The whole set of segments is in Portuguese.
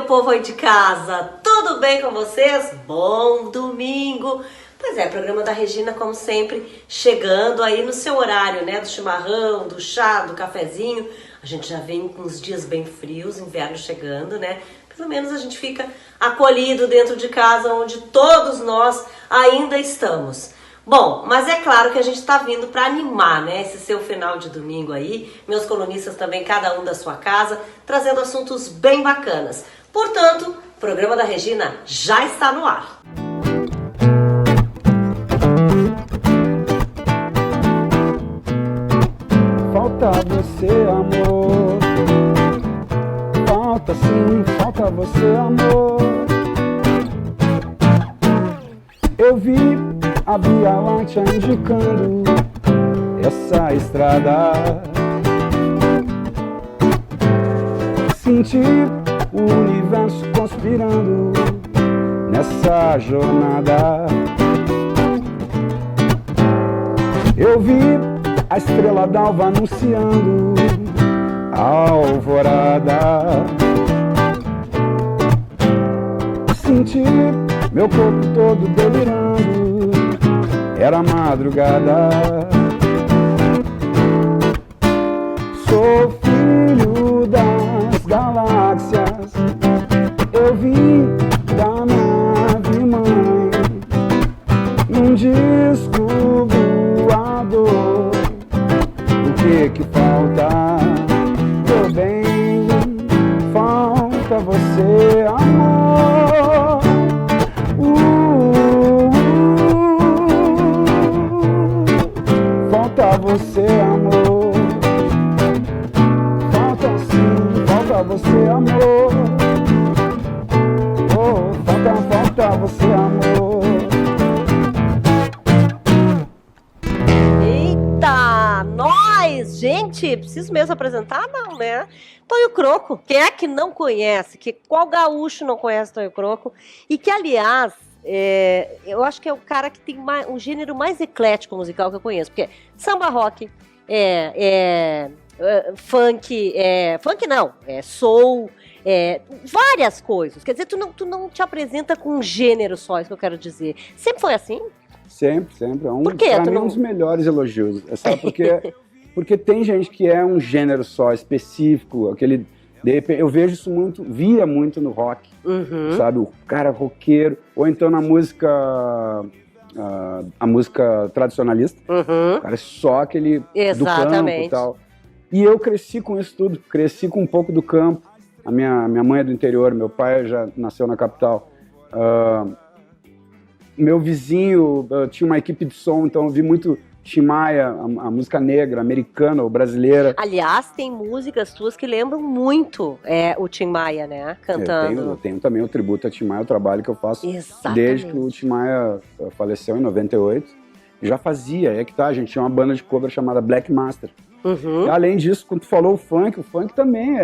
povo aí de casa, tudo bem com vocês? Bom domingo! Pois é, programa da Regina, como sempre, chegando aí no seu horário, né? Do chimarrão, do chá, do cafezinho. A gente já vem com uns dias bem frios, inverno chegando, né? Pelo menos a gente fica acolhido dentro de casa, onde todos nós ainda estamos. Bom, mas é claro que a gente está vindo para animar, né? Esse seu final de domingo aí. Meus colunistas também, cada um da sua casa, trazendo assuntos bem bacanas. Portanto, o programa da Regina já está no ar. Falta você, amor. Falta sim, falta você, amor. Eu vi a Via Láctea indicando essa estrada. Senti o universo conspirando nessa jornada. Eu vi a estrela d'alva anunciando a alvorada. Senti meu corpo todo delirando, era madrugada. Sou filho das galáxias, eu vim da nave mãe, num disco voador. O que falta, meu bem? Falta você, amor. Falta você, amor. Falta sim, falta você, amor. Oh, falta você, amor. Eita, nós! Gente, preciso mesmo apresentar? Não, né? Tonho Croco. Quem é que não conhece? Qual gaúcho não conhece Tonho Croco? E que, aliás, eu acho que é o cara que tem um gênero mais eclético musical que eu conheço, porque samba rock, funk, funk não, soul, várias coisas. Quer dizer, tu não te apresenta com um gênero só, isso que eu quero dizer. Sempre foi assim? Sempre. Por quê? Pra mim, um dos melhores elogios. Sabe, porque tem gente que é um gênero só, específico, aquele... De repente, eu vejo isso muito, via muito no rock, sabe? O cara roqueiro, ou então na música, a música tradicionalista, o cara é só aquele do campo e tal. E eu cresci com isso tudo, cresci com um pouco do campo. A minha mãe é do interior, meu pai já nasceu na capital. Meu vizinho tinha uma equipe de som, então eu vi muito Tim Maia, a música negra, americana ou brasileira. Aliás, tem músicas tuas que lembram muito o Tim Maia, né? Cantando. Eu tenho também o tributo a Tim Maia, o trabalho que eu faço. Exatamente. Desde que o Tim Maia faleceu em 98. Já fazia, a gente tinha uma banda de cover chamada Black Master. E, além disso, quando tu falou o funk também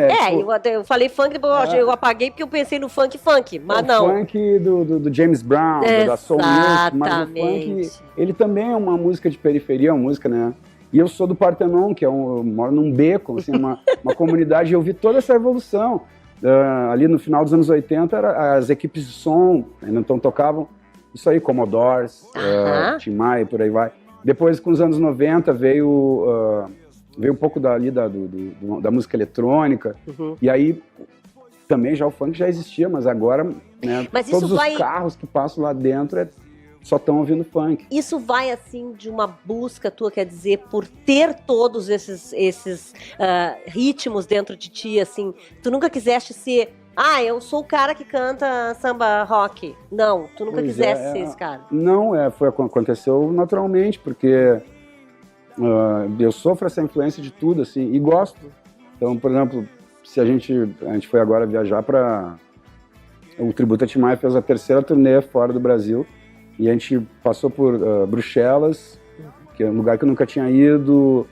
eu falei funk, depois eu apaguei porque eu pensei no funk, mas não. O funk do James Brown, da Soul Music, mas o funk, ele também é uma música de periferia, uma música, né? E eu sou do Partenon, que eu moro num beco, assim, uma comunidade, e eu vi toda essa evolução. Ali no final dos anos 80, as equipes de som, então tocavam isso aí, Commodores, Tim Maia, por aí vai. Depois, com os anos 90, veio um pouco da música eletrônica, e aí também já o funk já existia, mas agora, né, todos os carros que passam lá dentro só estão ouvindo funk. Isso vai, assim, de uma busca tua, quer dizer, por ter todos esses ritmos dentro de ti, assim, tu nunca quiseste ser... eu sou o cara que canta samba rock. Não, tu nunca quisesse ser esse cara. Não, aconteceu naturalmente, porque eu sofro essa influência de tudo, assim, e gosto. Então, por exemplo, se a gente foi agora viajar para... O Tributo a Tim Maia fez a 3ª turnê fora do Brasil, e a gente passou por Bruxelas, que é um lugar que eu nunca tinha ido,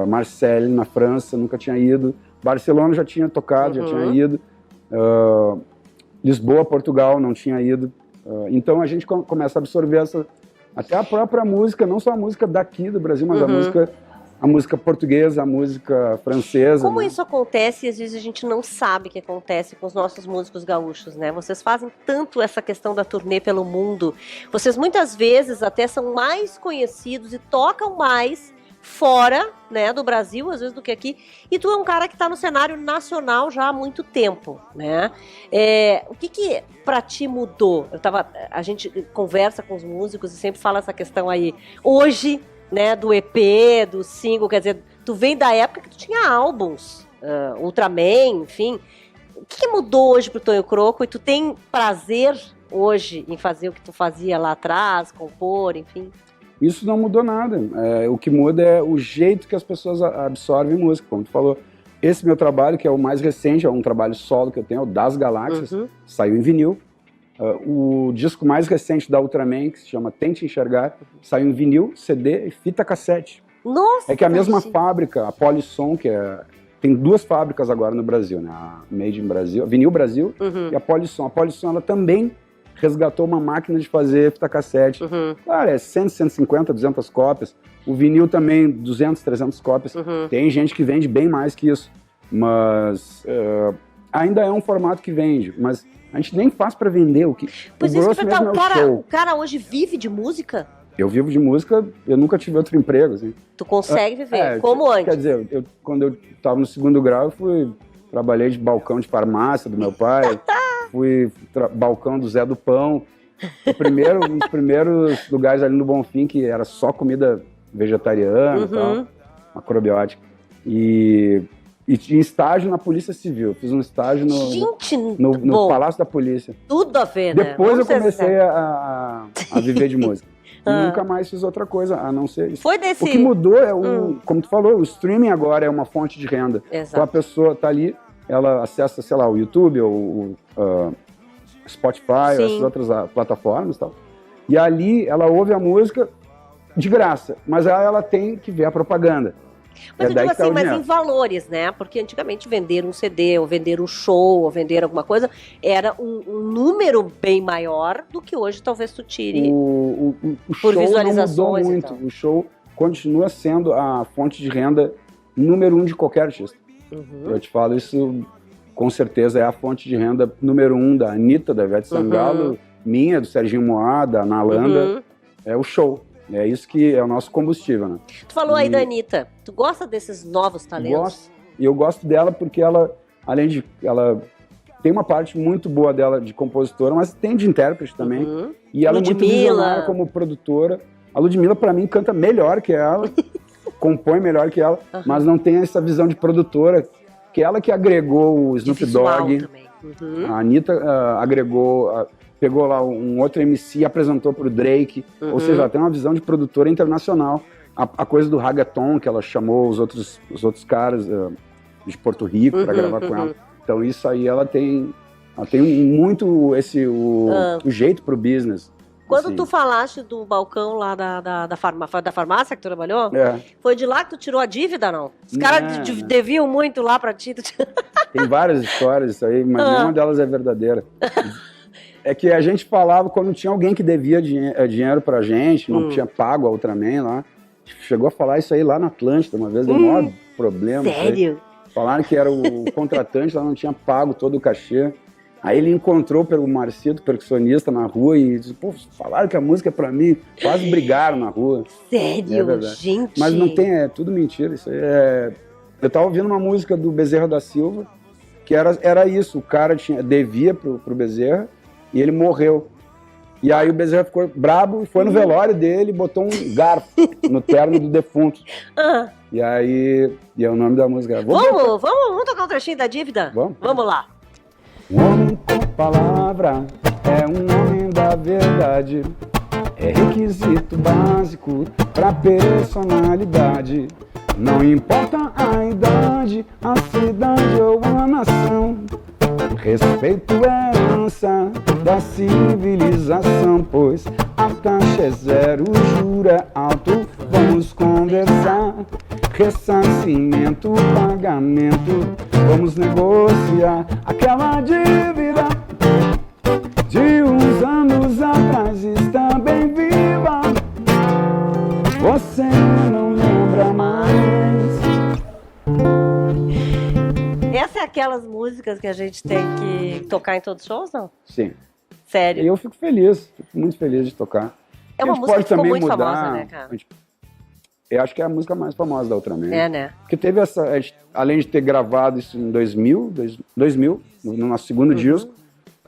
Marseille, na França, nunca tinha ido, Barcelona já tinha tocado, já tinha ido, Lisboa, Portugal, não tinha ido. Então a gente começa a absorver até a própria música, não só a música daqui do Brasil, mas a música a música portuguesa, a música francesa. Como né? isso acontece e às vezes a gente não sabe que acontece com os nossos músicos gaúchos, né? Vocês fazem tanto essa questão da turnê pelo mundo, vocês muitas vezes até são mais conhecidos e tocam mais fora, né, do Brasil, às vezes, do que aqui, e tu é um cara que tá no cenário nacional já há muito tempo, né? O que pra ti mudou? A gente conversa com os músicos e sempre fala essa questão aí, hoje, né, do EP, do single, quer dizer, tu vem da época que tu tinha álbuns, Ultraman, enfim. O que mudou hoje pro Tonho Croco e tu tem prazer hoje em fazer o que tu fazia lá atrás, compor, enfim? Isso não mudou nada. O que muda é o jeito que as pessoas absorvem música, como tu falou. Esse meu trabalho, que é o mais recente, é um trabalho solo que eu tenho, é o Das Galáxias, saiu em vinil. O disco mais recente da Ultraman, que se chama Tente Enxergar, saiu em vinil, CD e fita cassete. Nossa! É que a mesma fábrica, a Polisson, tem duas fábricas agora no Brasil, né? A Made in Brasil, a Vinil Brasil e a Polisson. A Polisson, ela também resgatou uma máquina de fazer fita cassete. Claro, é 100, 150, 200 cópias. O vinil também, 200, 300 cópias. Tem gente que vende bem mais que isso. Mas ainda é um formato que vende. Mas a gente nem faz pra vender. Pois isso que o cara hoje vive de música? Eu vivo de música, eu nunca tive outro emprego. Assim. Tu consegue viver, como antes? Quer dizer, quando eu estava no segundo grau, trabalhei de balcão de farmácia do meu pai. Fui balcão do Zé do Pão. Um dos primeiros lugares ali no Bonfim que era só comida vegetariana, tal, macrobiótica. E tinha estágio na Polícia Civil. Fiz um estágio no Palácio da Polícia. Tudo a ver, né? Depois eu comecei a viver de música. E nunca mais fiz outra coisa, a não ser isso. O que mudou é, como tu falou, o streaming agora é uma fonte de renda. Exato. Então a pessoa tá ali, ela acessa, sei lá, o YouTube ou o Spotify, ou essas outras plataformas e tal. E ali ela ouve a música de graça, mas ela tem que ver a propaganda. Mas eu digo assim, mas em valores, né? Porque antigamente vender um CD, ou vender um show, ou vender alguma coisa, era um número bem maior do que hoje talvez tu tire o por show visualizações. Não mudou muito. O show continua sendo a fonte de renda número 1 de qualquer artista. Eu te falo isso com certeza, é a fonte de renda número 1 da Anitta, da Ivete Sangalo, minha, do Serginho Moá, da Nalanda, é o show. É isso que é o nosso combustível, né? Tu falou aí da Anitta. Tu gosta desses novos talentos? Gosto. E eu gosto dela porque ela, além de... Ela tem uma parte muito boa dela de compositora, mas tem de intérprete também. E ela é muito visionária como produtora. A Ludmilla, pra mim, canta melhor que ela, compõe melhor que ela, mas não tem essa visão de produtora, que ela que agregou o Snoop Dogg. A Anitta agregou... Pegou lá um outro MC e apresentou pro Drake. Ou seja, ela tem uma visão de produtora internacional. A coisa do reggaeton, que ela chamou os outros caras de Porto Rico para gravar com ela. Então isso aí ela tem muito o jeito pro business. Quando assim. tu falaste do balcão lá da farmácia que tu trabalhou, foi de lá que tu tirou a dívida, não? Os caras deviam muito lá pra ti. Tem várias histórias isso aí, mas nenhuma delas é verdadeira. É que a gente falava quando tinha alguém que devia dinheiro pra gente, não tinha pago a Ultraman lá. Chegou a falar isso aí lá na Atlântida uma vez, deu um maior problema. Sério? Falaram que era o contratante, lá não tinha pago todo o cachê. Aí ele encontrou pelo Marcito, percussionista, na rua e disse, pô, falaram que a música é pra mim. Quase brigaram na rua. Sério? Gente? Mas não tem, é tudo mentira. Isso aí é... Eu tava ouvindo uma música do Bezerra da Silva, que era isso, o cara devia pro Bezerra, e ele morreu. E aí o Bezerra ficou brabo, foi no velório dele e botou um garfo no terno do defunto. E aí, é o nome da música. Vamos tocar um trechinho da dívida? Vamos lá. Um homem com palavra é um homem da verdade. É requisito básico pra personalidade. Não importa a idade, a cidade ou a nação. Respeito é herança da civilização, pois a taxa é zero, jura alto, vamos conversar. Ressarcimento, pagamento, vamos negociar aquela dívida de uns anos atrás está bem viva. Você não lembra mais. é aquelas músicas que a gente tem que tocar em todos os shows, não? Sim. Sério? Eu fico feliz, fico muito feliz de tocar. É uma música que ficou muito famosa, né, cara? Eu acho que é a música mais famosa da Ultraman. É, né? Porque teve essa... Além de ter gravado isso em 2000 no nosso segundo disco,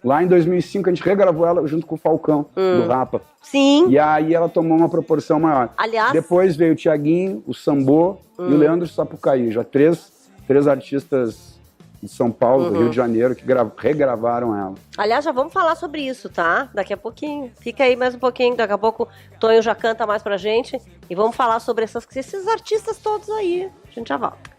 lá em 2005 a gente regravou ela junto com o Falcão, do Rapa. Sim. E aí ela tomou uma proporção maior. Aliás... Depois veio o Thiaguinho, o Sambô e o Leandro Sapucaí. Já três artistas de São Paulo, do Rio de Janeiro, que regravaram ela. Aliás, já vamos falar sobre isso, tá? Daqui a pouquinho. Fica aí mais um pouquinho, daqui a pouco o Tonho já canta mais pra gente. E vamos falar sobre esses artistas todos aí. A gente já volta.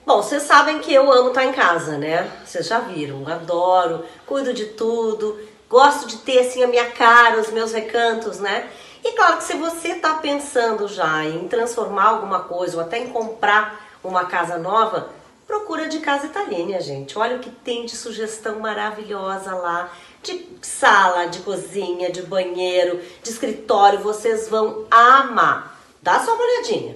Bom, vocês sabem que eu amo estar em casa, né? Vocês já viram, adoro, cuido de tudo, gosto de ter assim a minha cara, os meus recantos, né? E claro que se você tá pensando já em transformar alguma coisa ou até em comprar uma casa nova, procura de Casa Italiener, gente. Olha o que tem de sugestão maravilhosa lá, de sala, de cozinha, de banheiro, de escritório, vocês vão amar. Dá só uma olhadinha.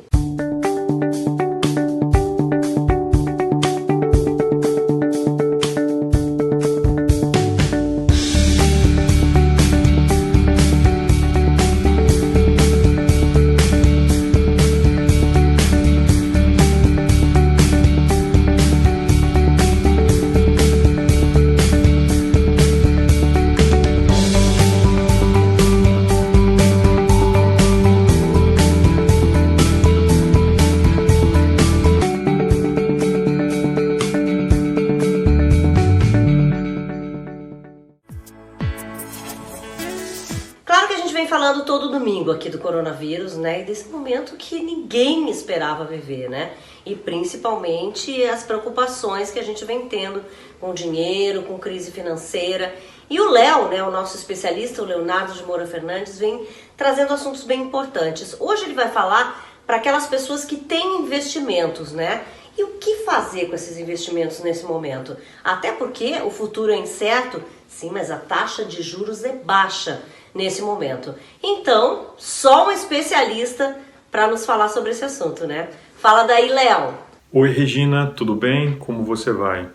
Falando todo domingo aqui do coronavírus, né, e desse momento que ninguém esperava viver, né, e principalmente as preocupações que a gente vem tendo com dinheiro, com crise financeira. E o Léo, né, o nosso especialista, o Leonardo de Moura Fernandes, vem trazendo assuntos bem importantes. Hoje ele vai falar para aquelas pessoas que têm investimentos, né, e o que fazer com esses investimentos nesse momento? Até porque o futuro é incerto, sim, mas a taxa de juros é baixa nesse momento. Então, só um especialista para nos falar sobre esse assunto, né? Fala daí, Léo. Oi, Regina, tudo bem? Como você vai?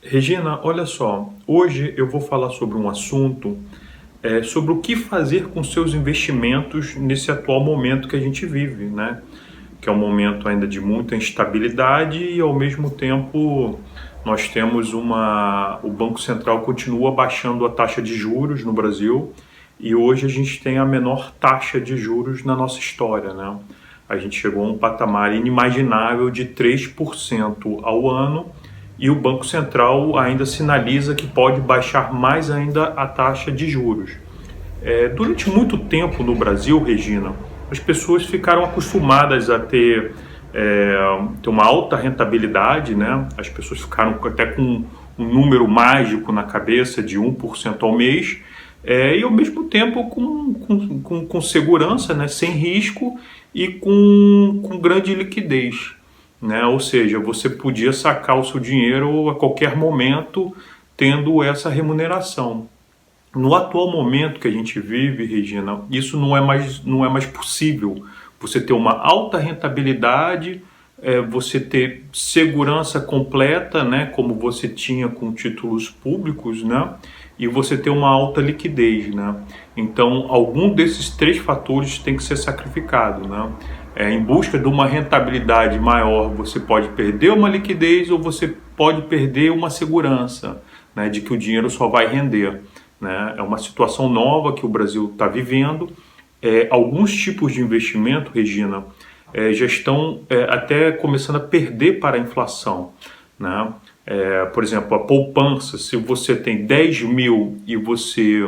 Regina, olha só, hoje eu vou falar sobre um assunto sobre o que fazer com seus investimentos nesse atual momento que a gente vive, né? Que é um momento ainda de muita instabilidade e, ao mesmo tempo, nós temos o Banco Central continua baixando a taxa de juros no Brasil. E hoje a gente tem a menor taxa de juros na nossa história, né? A gente chegou a um patamar inimaginável de 3% ao ano e o Banco Central ainda sinaliza que pode baixar mais ainda a taxa de juros. Durante muito tempo no Brasil, Regina, as pessoas ficaram acostumadas a ter uma alta rentabilidade, né? As pessoas ficaram até com um número mágico na cabeça de 1% ao mês, e ao mesmo tempo com segurança, né, sem risco e com grande liquidez, né? Ou seja, você podia sacar o seu dinheiro a qualquer momento tendo essa remuneração. No atual momento que a gente vive, Regina, isso não é mais possível. Você ter uma alta rentabilidade, você ter segurança completa, né, como você tinha com títulos públicos, né? E você ter uma alta liquidez, né? Então, algum desses três fatores tem que ser sacrificado, né? Em busca de uma rentabilidade maior, você pode perder uma liquidez ou você pode perder uma segurança, né, de que o dinheiro só vai render, né? É uma situação nova que o Brasil está vivendo. Alguns tipos de investimento, Regina, já estão até começando a perder para a inflação, né? Por exemplo, a poupança, se você tem 10 mil e você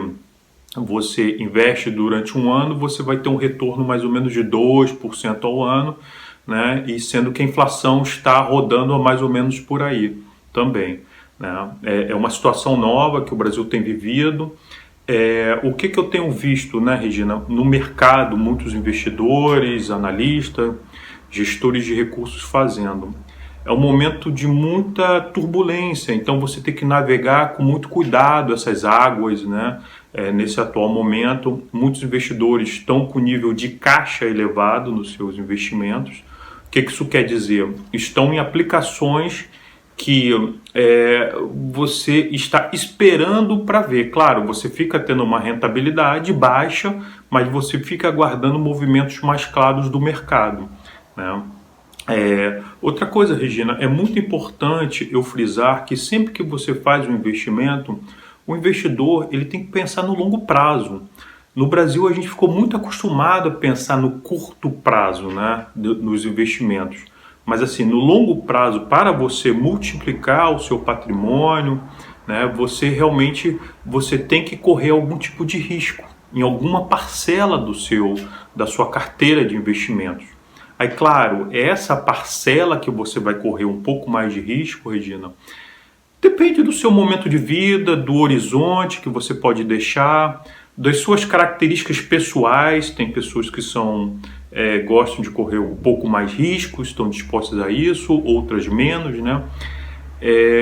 investe durante um ano, você vai ter um retorno mais ou menos de 2% ao ano, né? E sendo que a inflação está rodando a mais ou menos por aí também, né? É uma situação nova que o Brasil tem vivido. O que eu tenho visto, né, Regina, no mercado, muitos investidores, analistas, gestores de recursos fazendo. É um momento de muita turbulência, então você tem que navegar com muito cuidado essas águas, né? Nesse atual momento, muitos investidores estão com nível de caixa elevado nos seus investimentos. O que isso quer dizer? Estão em aplicações que você está esperando para ver. Claro, você fica tendo uma rentabilidade baixa, mas você fica aguardando movimentos mais claros do mercado, né? Outra coisa, Regina, é muito importante eu frisar que sempre que você faz um investimento, o investidor ele tem que pensar no longo prazo. No Brasil, a gente ficou muito acostumado a pensar no curto prazo, né, nos investimentos. Mas assim, no longo prazo, para você multiplicar o seu patrimônio, né, você tem que correr algum tipo de risco em alguma parcela da sua carteira de investimentos. Aí, claro, essa parcela que você vai correr um pouco mais de risco, Regina, depende do seu momento de vida, do horizonte que você pode deixar, das suas características pessoais. Tem pessoas que gostam de correr um pouco mais risco, estão dispostas a isso, outras menos, né?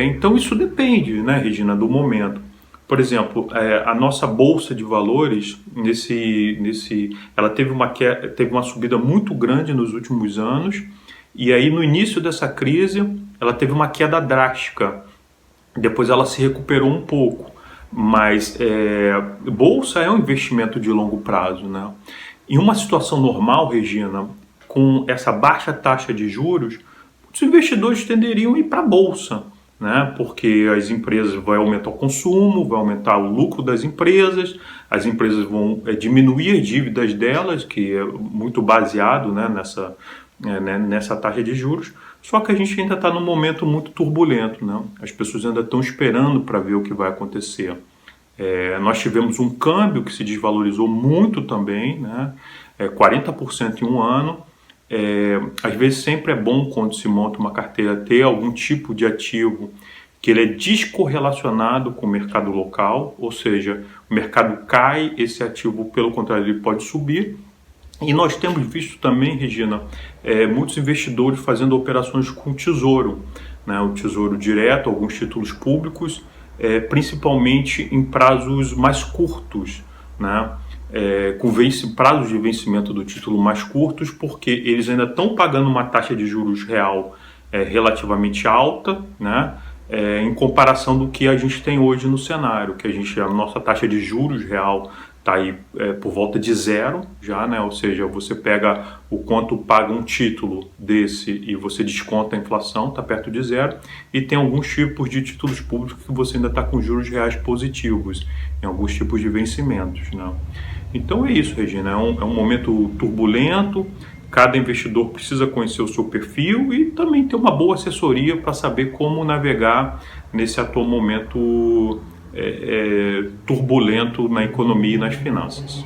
Então isso depende, né, Regina, do momento. Por exemplo, a nossa bolsa de valores, ela teve uma subida muito grande nos últimos anos, e aí no início dessa crise ela teve uma queda drástica. Depois ela se recuperou um pouco, mas bolsa é um investimento de longo prazo, né? Em uma situação normal, Regina, com essa baixa taxa de juros, os investidores tenderiam a ir para a bolsa, né? Porque as empresas vão aumentar o consumo, vai aumentar o lucro das empresas, as empresas vão diminuir as dívidas delas, que é muito baseado, né, nessa taxa de juros. Só que a gente ainda está num momento muito turbulento, né? As pessoas ainda estão esperando para ver o que vai acontecer. Nós tivemos um câmbio que se desvalorizou muito também, né? 40% em um ano. Às vezes sempre é bom, quando se monta uma carteira, ter algum tipo de ativo que ele é descorrelacionado com o mercado local, ou seja, o mercado cai, esse ativo, pelo contrário, ele pode subir. E nós temos visto também, Regina, muitos investidores fazendo operações com o Tesouro, né? O Tesouro Direto, alguns títulos públicos, principalmente em prazos mais curtos, né? Com prazos de vencimento do título mais curtos, porque eles ainda estão pagando uma taxa de juros real relativamente alta, né? Em comparação do que a gente tem hoje no cenário, a nossa taxa de juros real está aí por volta de zero já, né? Ou seja, você pega o quanto paga um título desse e você desconta a inflação, está perto de zero, e tem alguns tipos de títulos públicos que você ainda está com juros reais positivos, em alguns tipos de vencimentos, né? Então é isso, Regina, é um momento turbulento, cada investidor precisa conhecer o seu perfil e também ter uma boa assessoria para saber como navegar nesse atual momento turbulento na economia e nas finanças.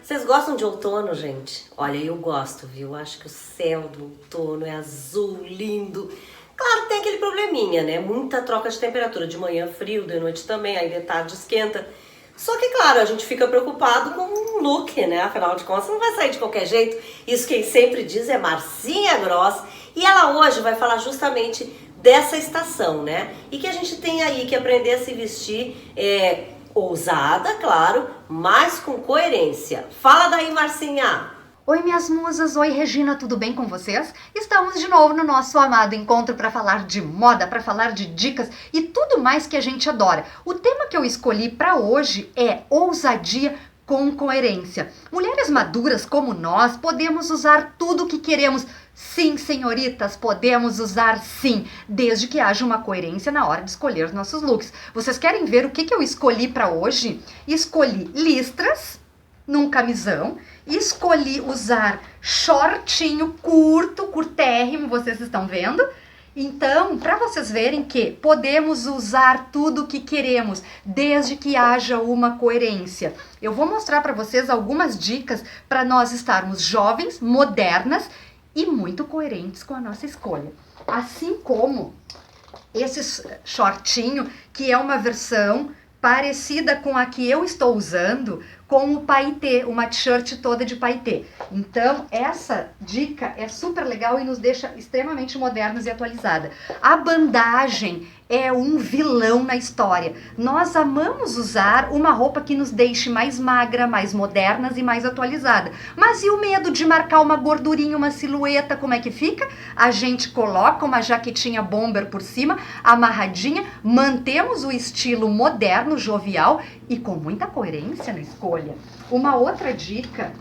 Vocês gostam de outono, gente? Olha, eu gosto, viu? Acho que o céu do outono é azul, lindo. Claro que tem aquele probleminha, né? Muita troca de temperatura. De manhã frio, de noite também, aí de tarde esquenta. Só que, claro, a gente fica preocupado com o look, né? Afinal de contas, não vai sair de qualquer jeito. Isso quem sempre diz é Marcinha Gross. E ela hoje vai falar justamente dessa estação, né? E que a gente tem aí que aprender a se vestir ousada, claro, mas com coerência. Fala daí, Marcinha! Oi, minhas musas, oi, Regina, tudo bem com vocês? Estamos de novo no nosso amado encontro para falar de moda, para falar de dicas e tudo mais que a gente adora. O tema que eu escolhi para hoje é ousadia com coerência. Mulheres maduras como nós podemos usar tudo o que queremos. Sim, senhoritas, podemos usar sim, desde que haja uma coerência na hora de escolher os nossos looks. Vocês querem ver o que eu escolhi para hoje? Escolhi listras num camisão, escolhi usar shortinho curto, curtérrimo, vocês estão vendo? Então, para vocês verem que podemos usar tudo o que queremos, desde que haja uma coerência. Eu vou mostrar para vocês algumas dicas para nós estarmos jovens, modernas e muito coerentes com a nossa escolha. Assim como esse shortinho, que é uma versão parecida com a que eu estou usando, com o paetê, uma t-shirt toda de paetê. Então, essa dica é super legal e nos deixa extremamente modernos e atualizada. A bandagem é um vilão na história. Nós amamos usar uma roupa que nos deixe mais magra, mais modernas e mais atualizada. Mas e o medo de marcar uma gordurinha, uma silhueta, como é que fica? A gente coloca uma jaquetinha bomber por cima, amarradinha, mantemos o estilo moderno, jovial e com muita coerência na escolha. Uma outra dica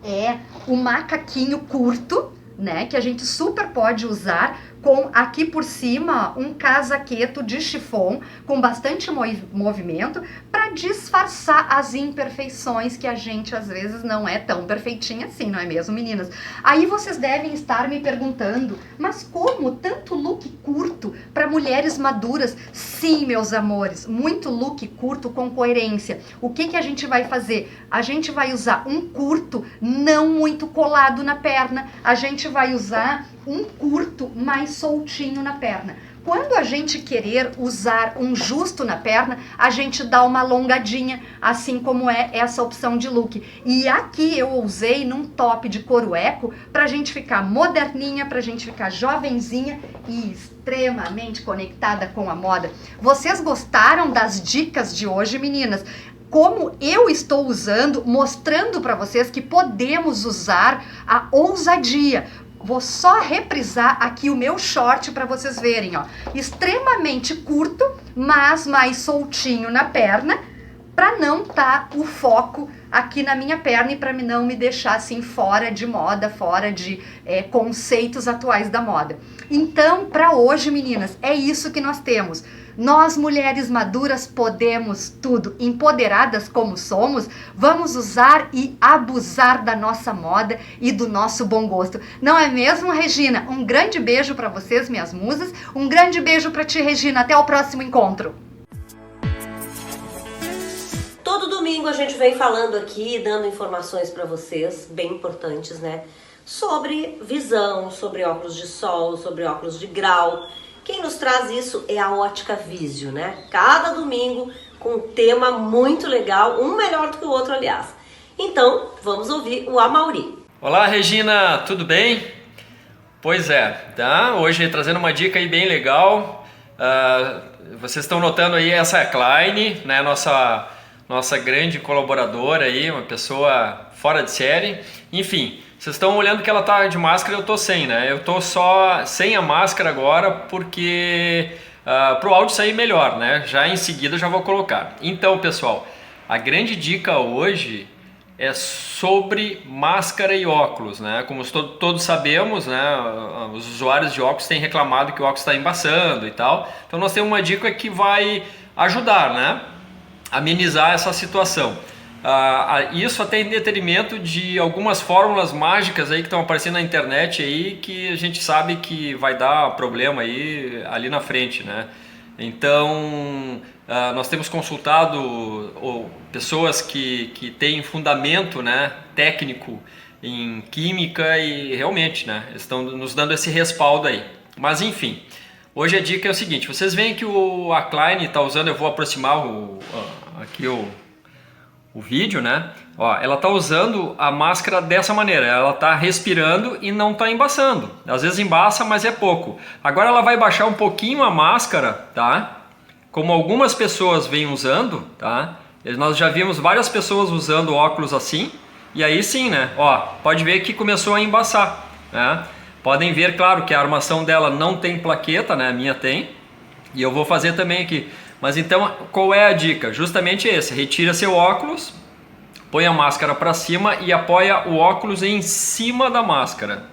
é o macaquinho curto, né, que a gente super pode usar com aqui por cima um casaqueto de chiffon com bastante movimento para disfarçar as imperfeições que a gente às vezes não é tão perfeitinha assim, não é mesmo, meninas? Aí vocês devem estar me perguntando, mas como tanto look curto para mulheres maduras? Sim, meus amores, muito look curto com coerência. O que a gente vai fazer? A gente vai usar um curto não muito colado na perna, a gente vai usar um curto mais soltinho na perna. Quando a gente querer usar um justo na perna, a gente dá uma alongadinha, assim como é essa opção de look. E aqui eu usei num top de couro eco pra gente ficar moderninha, pra gente ficar jovenzinha e extremamente conectada com a moda. Vocês gostaram das dicas de hoje, meninas? Como eu estou usando, mostrando para vocês que podemos usar a ousadia. Vou só reprisar aqui o meu short para vocês verem, ó. Extremamente curto, mas mais soltinho na perna, para não tá o foco aqui na minha perna e para não me deixar assim fora de moda, fora de conceitos atuais da moda. Então, para hoje, meninas, é isso que nós temos. Nós, mulheres maduras, podemos tudo. Empoderadas como somos, vamos usar e abusar da nossa moda e do nosso bom gosto. Não é mesmo, Regina? Um grande beijo para vocês, minhas musas. Um grande beijo para ti, Regina. Até o próximo encontro. Todo domingo a gente vem falando aqui, dando informações para vocês, bem importantes, né? Sobre visão, sobre óculos de sol, sobre óculos de grau. Quem nos traz isso é a Ótica Visio, né? Cada domingo com um tema muito legal, um melhor do que o outro, aliás. Então, vamos ouvir o Amaury. Olá, Regina, tudo bem? Pois é, tá? Hoje trazendo uma dica aí bem legal. Vocês estão notando aí essa Klein, né? Nossa grande colaboradora aí, uma pessoa fora de série. Enfim, vocês estão olhando que ela tá de máscara, eu tô sem, né? Eu tô só sem a máscara agora porque pro áudio sair melhor, né? Já em seguida já vou colocar. Então, pessoal, a grande dica hoje é sobre máscara e óculos, né? Como todos sabemos, né? Os usuários de óculos têm reclamado que o óculos está embaçando e tal. Então nós temos uma dica que vai ajudar, né? Amenizar essa situação. Isso até em detrimento de algumas fórmulas mágicas aí que estão aparecendo na internet aí, que a gente sabe que vai dar problema aí ali na frente, né? Então nós temos consultado pessoas que têm fundamento, né, técnico em química e realmente, né, estão nos dando esse respaldo aí. Mas enfim, hoje a dica é o seguinte: vocês veem que a Klein está usando, eu vou aproximar aqui o vídeo, né? Ó, ela tá usando a máscara dessa maneira, ela tá respirando e não tá embaçando. Às vezes embaça, mas é pouco. Agora ela vai baixar um pouquinho a máscara, tá? Como algumas pessoas vêm usando, tá? Nós já vimos várias pessoas usando óculos assim, e aí sim, né? Ó, pode ver que começou a embaçar, né? Podem ver, claro, que a armação dela não tem plaqueta, né? A minha tem, e eu vou fazer também aqui. Mas então, qual é a dica? Justamente esse: retira seu óculos, põe a máscara para cima e apoia o óculos em cima da máscara.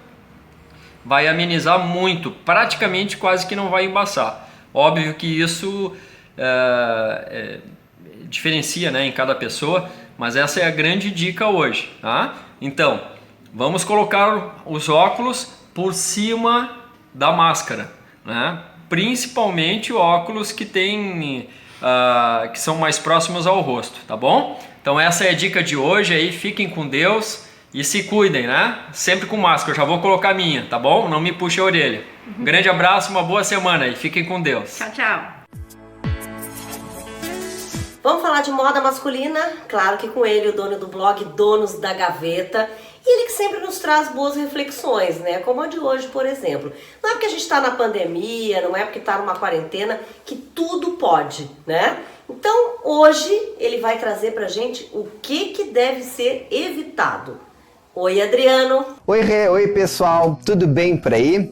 Vai amenizar muito, praticamente quase que não vai embaçar. Óbvio que isso diferencia, né, em cada pessoa, mas essa é a grande dica hoje, tá? Então, vamos colocar os óculos por cima da máscara, né? Principalmente óculos que tem, que são mais próximos ao rosto, tá bom? Então essa é a dica de hoje aí, fiquem com Deus e se cuidem, né? Sempre com máscara, eu já vou colocar a minha, tá bom? Não me puxe a orelha. Um grande abraço, uma boa semana e fiquem com Deus. Tchau, tchau. Vamos falar de moda masculina? Claro que com ele, o dono do blog Donos da Gaveta. E ele que sempre nos traz boas reflexões, né? Como a de hoje, por exemplo. Não é porque a gente está na pandemia, não é porque está numa quarentena que tudo pode, né? Então, hoje ele vai trazer pra gente o que deve ser evitado. Oi, Adriano. Oi, Rê. Oi, pessoal. Tudo bem por aí?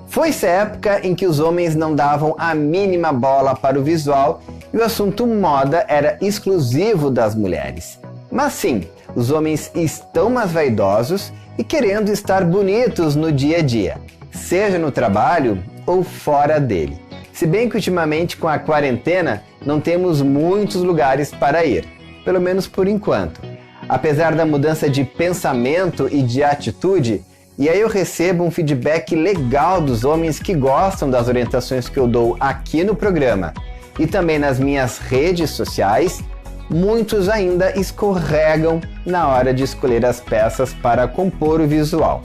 Foi-se a época em que os homens não davam a mínima bola para o visual e o assunto moda era exclusivo das mulheres. Mas sim, os homens estão mais vaidosos e querendo estar bonitos no dia a dia, seja no trabalho ou fora dele. Se bem que ultimamente com a quarentena não temos muitos lugares para ir, pelo menos por enquanto. Apesar da mudança de pensamento e de atitude, e aí eu recebo um feedback legal dos homens que gostam das orientações que eu dou aqui no programa e também nas minhas redes sociais, muitos ainda escorregam na hora de escolher as peças para compor o visual.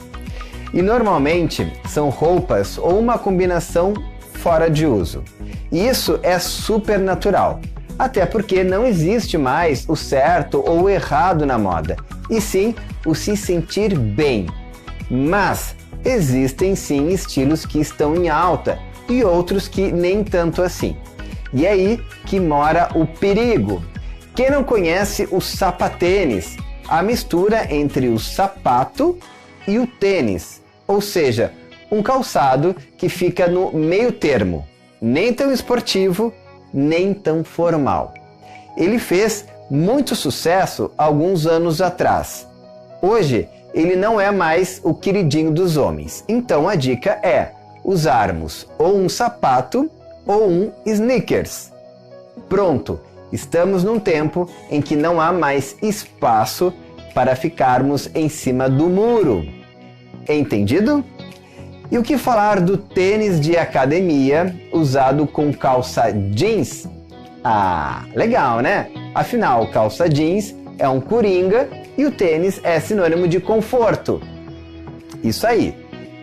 E normalmente são roupas ou uma combinação fora de uso. E isso é super natural, até porque não existe mais o certo ou o errado na moda, e sim o se sentir bem. Mas existem sim estilos que estão em alta e outros que nem tanto assim. E é aí que mora o perigo. Quem não conhece o sapatênis? A mistura entre o sapato e o tênis, ou seja, um calçado que fica no meio termo, nem tão esportivo, nem tão formal. Ele fez muito sucesso alguns anos atrás. Hoje, ele não é mais o queridinho dos homens. Então a dica é usarmos ou um sapato ou um sneakers. Pronto, estamos num tempo em que não há mais espaço para ficarmos em cima do muro. Entendido? E o que falar do tênis de academia usado com calça jeans? Ah, legal, né? Afinal, calça jeans é um coringa e o tênis é sinônimo de conforto. Isso aí,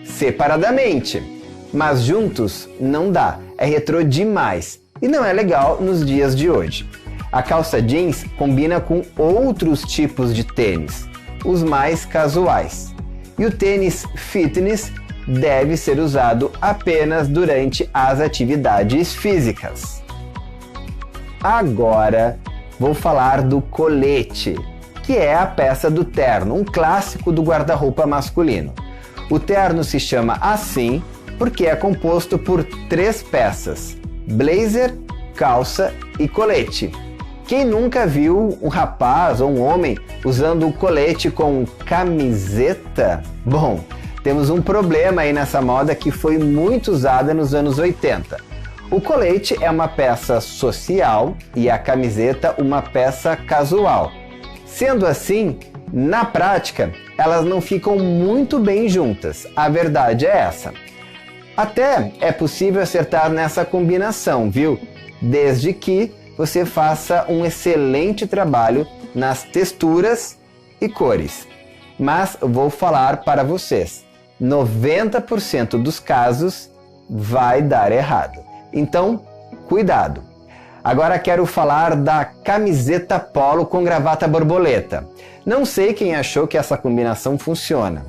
separadamente. Mas juntos não dá, é retrô demais e não é legal nos dias de hoje. A calça jeans combina com outros tipos de tênis, os mais casuais. E o tênis fitness deve ser usado apenas durante as atividades físicas. Agora vou falar do colete, que é a peça do terno, um clássico do guarda-roupa masculino. O terno se chama assim porque é composto por 3 peças: blazer, calça e colete. Quem nunca viu um rapaz ou um homem usando o colete com camiseta? Bom, temos um problema aí nessa moda que foi muito usada nos anos 80. O colete é uma peça social e a camiseta uma peça casual. Sendo assim, na prática, elas não ficam muito bem juntas. A verdade é essa. Até é possível acertar nessa combinação, viu? Desde que você faça um excelente trabalho nas texturas e cores. Mas vou falar para vocês, 90% dos casos vai dar errado. Então, cuidado. Agora quero falar da camiseta polo com gravata borboleta. Não sei quem achou que essa combinação funciona.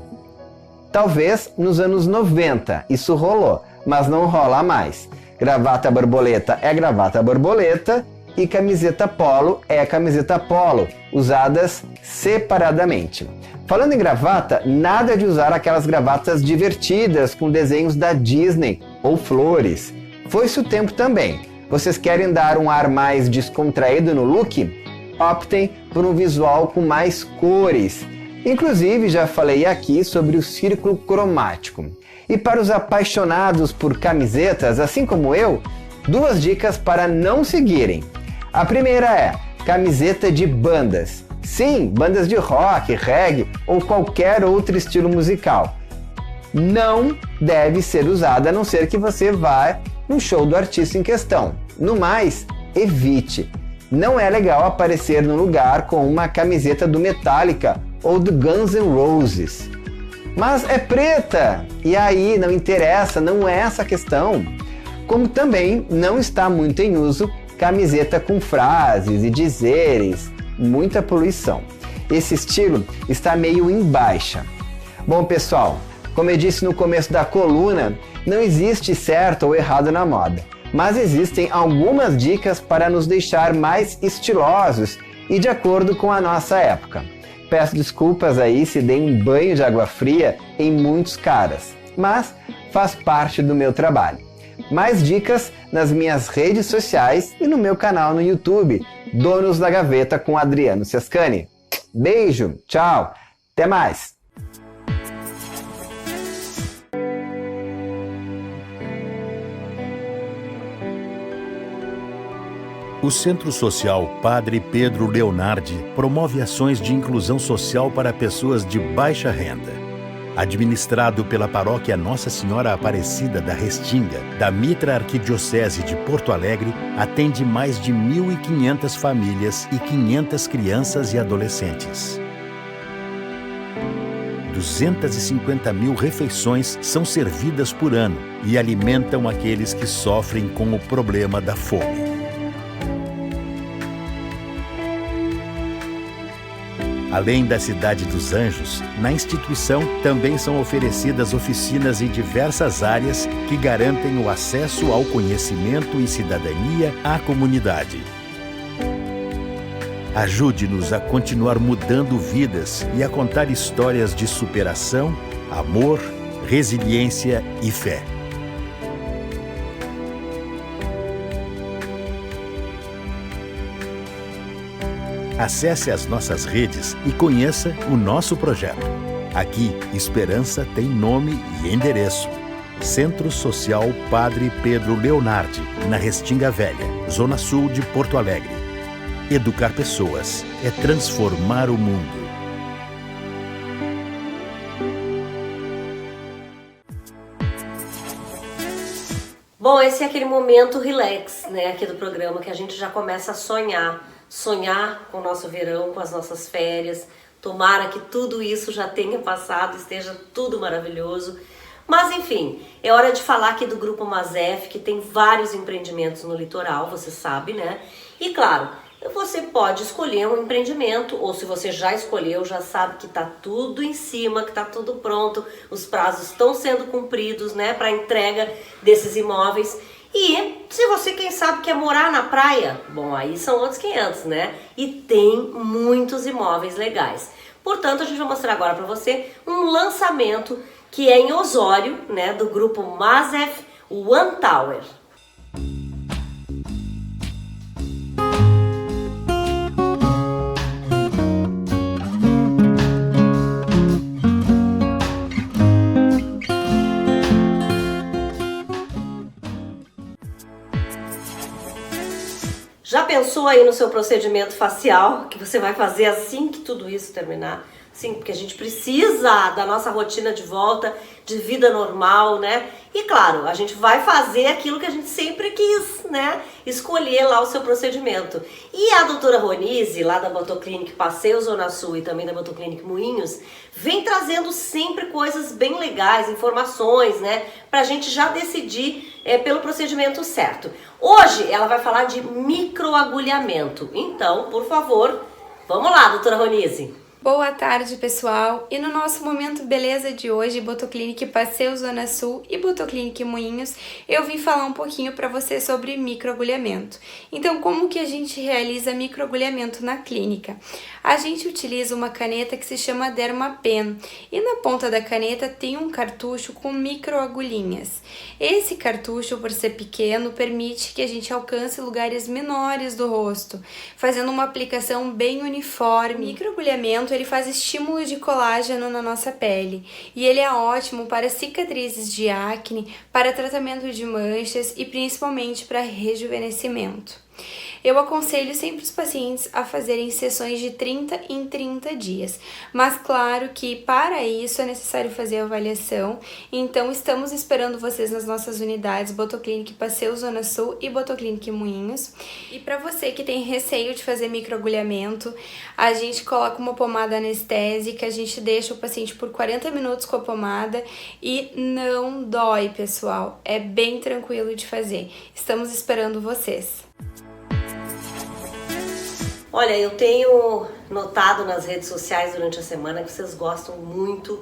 Talvez nos anos 90 isso rolou, mas não rola mais. Gravata borboleta é gravata borboleta e camiseta polo é camiseta polo, usadas separadamente. Falando em gravata, nada de usar aquelas gravatas divertidas com desenhos da Disney ou flores. Foi-se o tempo também. Vocês querem dar um ar mais descontraído no look? Optem por um visual com mais cores. Inclusive, já falei aqui sobre o círculo cromático. E para os apaixonados por camisetas, assim como eu, 2 dicas para não seguirem. A primeira é camiseta de bandas. Sim, bandas de rock, reggae ou qualquer outro estilo musical. Não deve ser usada a não ser que você vá no show do artista em questão. No mais, evite. Não é legal aparecer no lugar com uma camiseta do Metallica ou do Guns N' Roses. Mas é preta! E aí, não interessa, não é essa a questão. Como também não está muito em uso camiseta com frases e dizeres, muita poluição. Esse estilo está meio em baixa. Bom, pessoal, como eu disse no começo da coluna, não existe certo ou errado na moda, mas existem algumas dicas para nos deixar mais estilosos e de acordo com a nossa época. Peço desculpas aí se dei um banho de água fria em muitos caras, mas faz parte do meu trabalho. Mais dicas nas minhas redes sociais e no meu canal no YouTube, Donos da Gaveta com Adriano Sescani. Beijo, tchau, até mais! O Centro Social Padre Pedro Leonardi promove ações de inclusão social para pessoas de baixa renda. Administrado pela Paróquia Nossa Senhora Aparecida da Restinga, da Mitra Arquidiocese de Porto Alegre, atende mais de 1.500 famílias e 500 crianças e adolescentes. 250.000 refeições são servidas por ano e alimentam aqueles que sofrem com o problema da fome. Além da Cidade dos Anjos, na instituição também são oferecidas oficinas em diversas áreas que garantem o acesso ao conhecimento e cidadania à comunidade. Ajude-nos a continuar mudando vidas e a contar histórias de superação, amor, resiliência e fé. Acesse as nossas redes e conheça o nosso projeto. Aqui, esperança tem nome e endereço. Centro Social Padre Pedro Leonardi, na Restinga Velha, Zona Sul de Porto Alegre. Educar pessoas é transformar o mundo. Bom, esse é aquele momento relax, né, aqui do programa, que a gente já começa a sonhar com o nosso verão, com as nossas férias. Tomara que tudo isso já tenha passado, esteja tudo maravilhoso. Mas enfim, é hora de falar aqui do Grupo Mazef, que tem vários empreendimentos no litoral, você sabe, né? E claro, você pode escolher um empreendimento, ou se você já escolheu, já sabe que tá tudo em cima, que tá tudo pronto, os prazos estão sendo cumpridos, né, para entrega desses imóveis. E se você, quem sabe, quer morar na praia, bom, aí são outros 500, né? E tem muitos imóveis legais. Portanto, a gente vai mostrar agora para você um lançamento que é em Osório, né, do Grupo Mazef, o One Tower. Já pensou aí no seu procedimento facial que você vai fazer assim que tudo isso terminar? Sim, porque a gente precisa da nossa rotina de volta, de vida normal, né? E claro, a gente vai fazer aquilo que a gente sempre quis, né? Escolher lá o seu procedimento. E a doutora Ronise, lá da Botoclinic Passeio Zona Sul e também da Botoclinic Moinhos, vem trazendo sempre coisas bem legais, informações, né? Pra gente já decidir pelo procedimento certo. Hoje ela vai falar de microagulhamento. Então, por favor, vamos lá, doutora Ronise. Boa tarde, pessoal! E no nosso Momento Beleza de hoje, Botoclinic Passeio Zona Sul e Botoclinic Moinhos, eu vim falar um pouquinho para você sobre microagulhamento. Então, como que a gente realiza microagulhamento na clínica? A gente utiliza uma caneta que se chama Dermapen e na ponta da caneta tem um cartucho com microagulhinhas. Esse cartucho, por ser pequeno, permite que a gente alcance lugares menores do rosto, fazendo uma aplicação bem uniforme. O microagulhamento ele faz estímulo de colágeno na nossa pele e ele é ótimo para cicatrizes de acne, para tratamento de manchas e principalmente para rejuvenescimento. Eu aconselho sempre os pacientes a fazerem sessões de 30 em 30 dias, mas claro que para isso é necessário fazer a avaliação, então estamos esperando vocês nas nossas unidades Botoclinic Passeio Zona Sul e Botoclinic Moinhos. E para você que tem receio de fazer microagulhamento, a gente coloca uma pomada anestésica, a gente deixa o paciente por 40 minutos com a pomada e não dói, pessoal, é bem tranquilo de fazer. Estamos esperando vocês. Olha, eu tenho notado nas redes sociais durante a semana que vocês gostam muito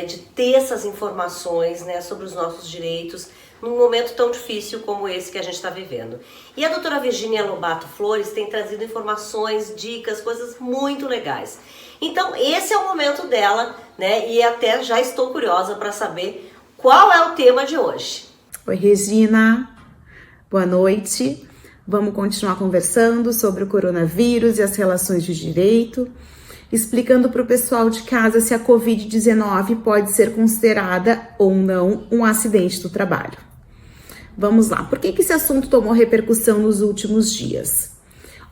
de ter essas informações, né, sobre os nossos direitos num momento tão difícil como esse que a gente está vivendo. E a doutora Virginia Lobato Flores tem trazido informações, dicas, coisas muito legais. Então esse é o momento dela, né, e até já estou curiosa para saber qual é o tema de hoje. Oi, Regina, boa noite. Vamos continuar conversando sobre o coronavírus e as relações de direito, explicando para o pessoal de casa se a Covid-19 pode ser considerada ou não um acidente do trabalho. Vamos lá, por que esse assunto tomou repercussão nos últimos dias?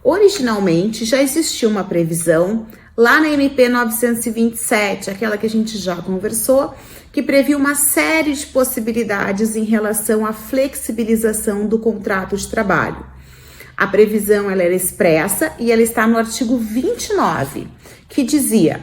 Originalmente já existia uma previsão lá na MP 927, aquela que a gente já conversou, que previa uma série de possibilidades em relação à flexibilização do contrato de trabalho. A previsão ela era expressa e ela está no artigo 29, que dizia: